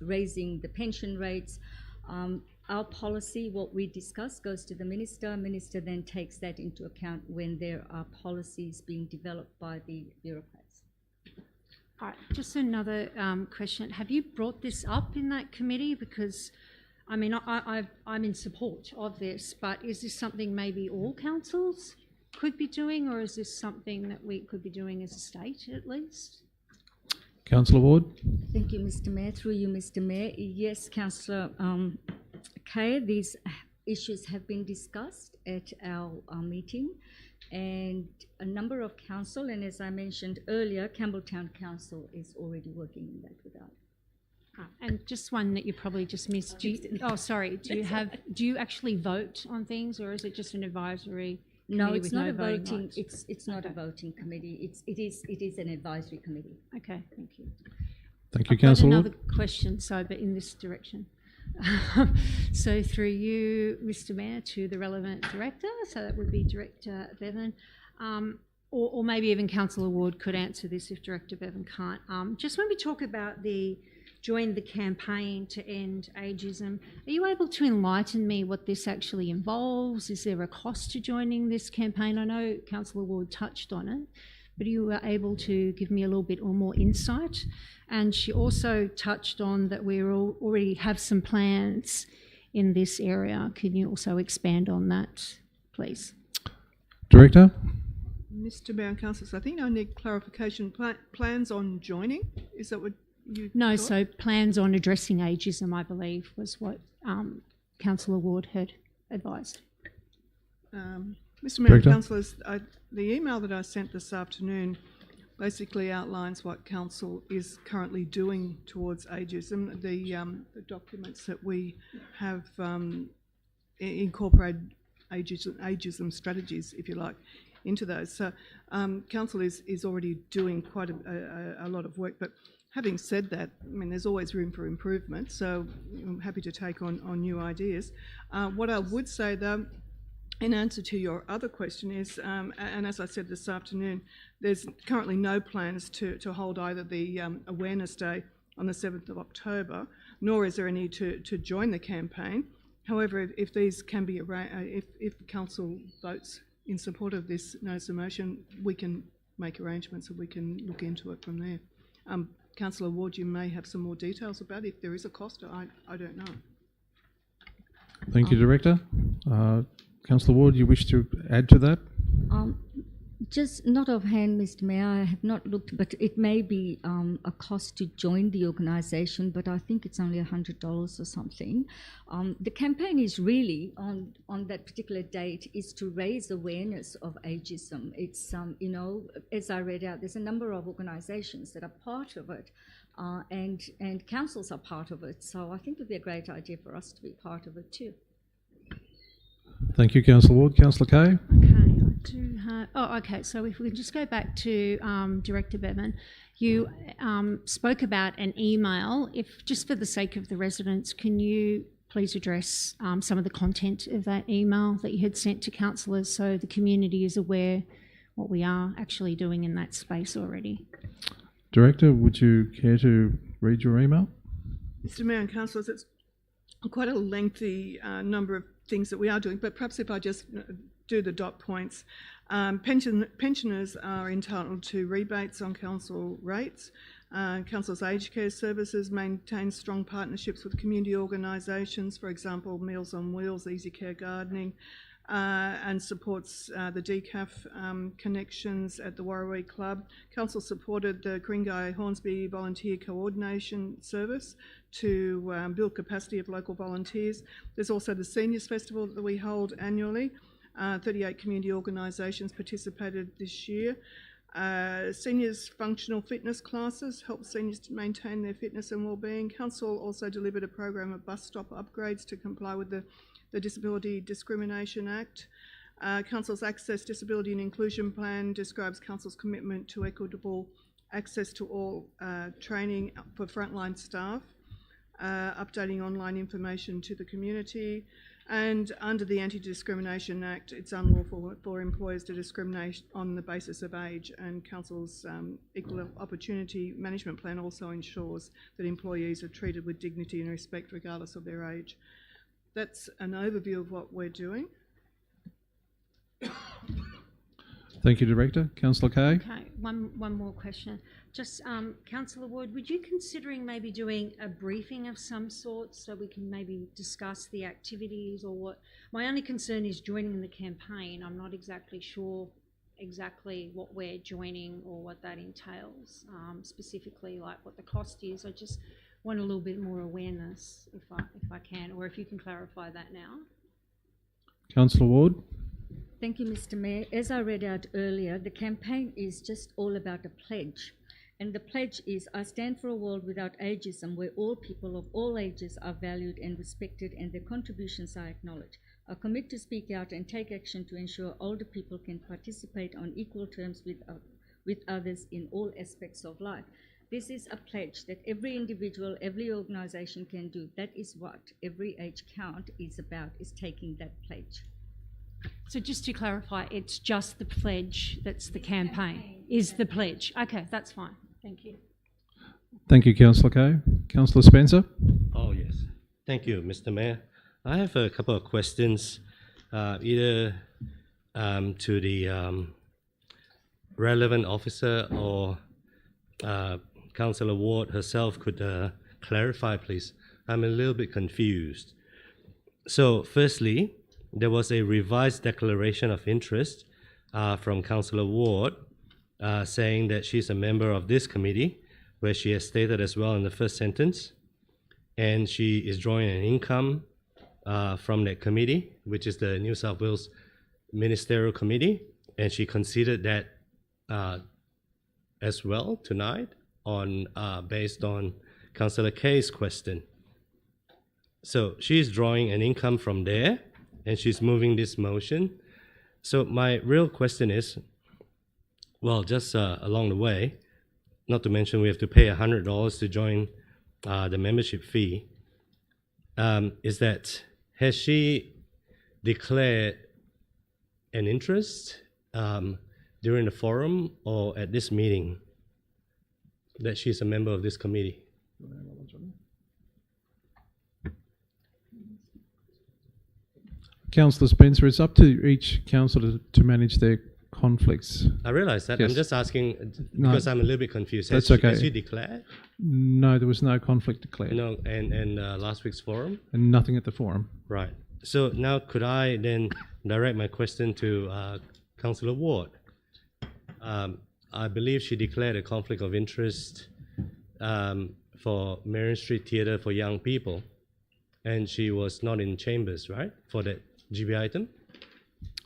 raising the pension rates. Our policy, what we discuss, goes to the Minister. Minister then takes that into account when there are policies being developed by the bureaucrats. All right, just another question. Have you brought this up in that committee? Because, I mean, I'm in support of this, but is this something maybe all councils could be doing, or is this something that we could be doing as a state at least? Councillor Ward. Thank you, Mr. Mayor. Through you, Mr. Mayor. Yes, Councillor Kay, these issues have been discussed at our meeting, and a number of council, and as I mentioned earlier, Campbelltown Council is already working in that regard. And just one that you probably just missed. Do you actually vote on things, or is it just an advisory? No, it's not a voting voting. rights? It's not a voting committee. It is an advisory committee. Okay, thank you. Thank you, I've got Councillor another Ward. question, so but in this direction. So through you, Mr. Mayor, to the relevant director. So that would be Director Bevan, or maybe even Councillor Ward could answer this if Director Bevan can't. Just when we talk about join the campaign to end ageism, are you able to enlighten me what this actually involves? Is there a cost to joining this campaign? I know Councillor Ward touched on it, but you were able to give me a little bit or more insight. And she also touched on that we already have some plans in this area. Can you also expand on that, please? Director. Mr. Mayor and Councillors, I think I need clarification. Plans on joining? Is that what you No, thought? so plans on addressing ageism, I believe, was what Councillor Ward had advised. Mr. Mayor and Director. Councillors, the email that I sent this afternoon basically outlines what Council is currently doing towards ageism. The documents that we have incorporated ageism strategies, if you like, into those. So Council is already doing quite a lot of work, but having said that, I mean, there's always room for improvement, so I'm happy to take on new ideas. What I would say, though, in answer to your other question is, and as I said this afternoon, there's currently no plans to hold either the Awareness Day on the 7th of October, nor is there any to join the campaign. However, if these can be if Council votes in support of this notice of motion, we can make arrangements and we can look into it from there. Councillor Ward, you may have some more details about it. If there is a cost, I don't know. Thank you, Director. Councillor Ward, you wish to add to that? Just not offhand, Mr. Mayor, I have not looked, but it may be a cost to join the organisation, but I think it's only $100 or something. The campaign is really, on that particular date, is to raise awareness of ageism. It's, you know, as I read out, there's a number of organisations that are part of it, and councils are part of it, so I think it would be a great idea for us to be part of it too. Thank you, Councillor Ward. Councillor Kay? Okay, I do have, okay, so if we can just go back to Director Bevan, you spoke about an email. If, just for the sake of the residents, can you please address some of the content of that email that you had sent to councillors so the community is aware what we are actually doing in that space already? Director, would you care to read your email? Mr. Mayor and councillors, it's quite a lengthy number of things that we are doing, but perhaps if I just do the dot points. Pensioners are entitled to rebates on council rates. Council's aged care services maintain strong partnerships with community organisations, for example, Meals on Wheels, Easy Care Gardening, and supports the DCAF connections at the Warrawee Club. Council supported the Ku-ring-gai Hornsby Volunteer Coordination Service to build capacity of local volunteers. There's also the Seniors Festival that we hold annually. 38 community organisations participated this year. Seniors functional fitness classes help seniors to maintain their fitness and wellbeing. Council also delivered a program of bus stop upgrades to comply with the Disability Discrimination Act. Council's Access, Disability and Inclusion Plan describes Council's commitment to equitable access to all training for frontline staff, updating online information to the community. And under the Anti-Discrimination Act, it's unlawful for employers to discriminate on the basis of age, and Council's Equal Opportunity Management Plan also ensures that employees are treated with dignity and respect regardless of their age. That's an overview of what we're doing. Thank you, Director. Councillor Kay? Okay, one more question. Just, Councillor Ward, would you considering maybe doing a briefing of some sort so we can maybe discuss the activities or what? My only concern is joining the campaign. I'm not exactly sure exactly what we're joining or what that entails, specifically like what the cost is. I just want a little bit more awareness if I can, or if you can clarify that now. Councillor Ward? Thank you, Mr. Mayor. As I read out earlier, the campaign is just all about a pledge. And the pledge is, I stand for a world without ageism, where all people of all ages are valued and respected and their contributions are acknowledged. I commit to speak out and take action to ensure older people can participate on equal terms with others in all aspects of life. This is a pledge that every individual, every organisation can do. That is what every age count is about, is taking that pledge. So just to clarify, it's just the pledge that's the campaign, is the pledge. Okay, that's fine. Thank you. Thank you, Councillor Kay. Councillor Spencer? Oh, yes. Thank you, Mr. Mayor. I have a couple of questions, either to the relevant officer or Councillor Ward herself could clarify, please. I'm a little bit confused. So, firstly, there was a revised declaration of interest from Councillor Ward saying that she's a member of this committee, where she has stated as well in the first sentence, and she is drawing an income from that committee, which is the New South Wales Ministerial Committee, and she considered that as well tonight on based on Councillor Kay's question. So she's drawing an income from there, and she's moving this motion. So my real question is, well, just along the way, not to mention we have to pay $100 to join the membership fee, is that, has she declared an interest during the forum or at this meeting that she's a member of this committee? Councillor Spencer, it's up to each councillor to manage their conflicts. I realise that. Yes. I'm just asking because I'm a little bit confused. That's okay. Has she declared? No, there was no conflict declared. No, and last week's forum? And nothing at the forum. Right. So now could I then direct my question to Councillor Ward? I believe she declared a conflict of interest for Marion Street Theatre for young people, and she was not in chambers, right, for that GB item?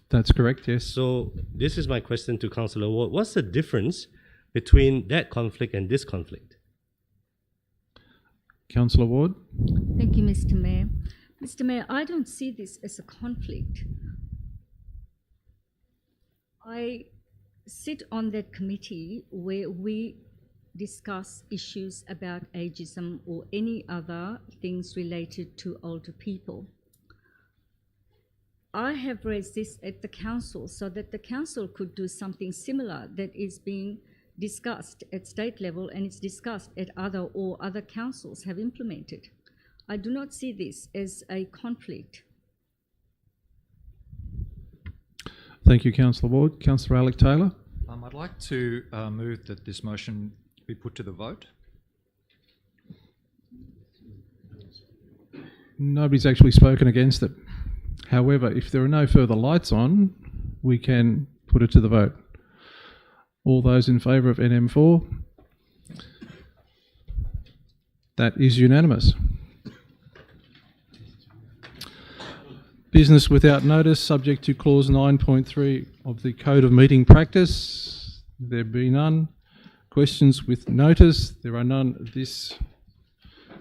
That's correct, yes. So this is my question to Councillor Ward. What's the difference between that conflict and this conflict? Councillor Ward? Thank you, Mr. Mayor. Mr. Mayor, I don't see this as a conflict. I sit on that committee where we discuss issues about ageism or any other things related to older people. I have raised this at the council so that the council could do something similar that is being discussed at state level and it's discussed at other councils have implemented. I do not see this as a conflict. Thank you, Councillor Ward. Councillor Alec Taylor? I'd like to move that this motion be put to the vote. Nobody's actually spoken against it. However, if there are no further lights on, we can put it to the vote. All those in favour of NM4? That is unanimous. Business without notice, subject to clause 9.3 of the Code of Meeting Practice. There be none. Questions with notice, there are none at this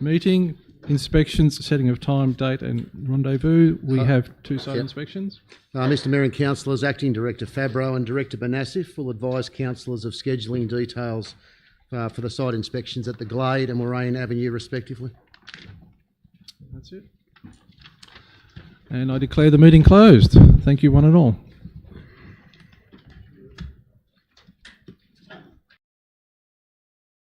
meeting. Inspections, setting of time, date and rendezvous. We have two site inspections. Mr Mayor and Councillors, Acting Director Fabro and Director Banassif will advise councillors of scheduling details for the site inspections at the Glade and Moraine Avenue respectively. That's it. And I declare the meeting closed. Thank you one and all.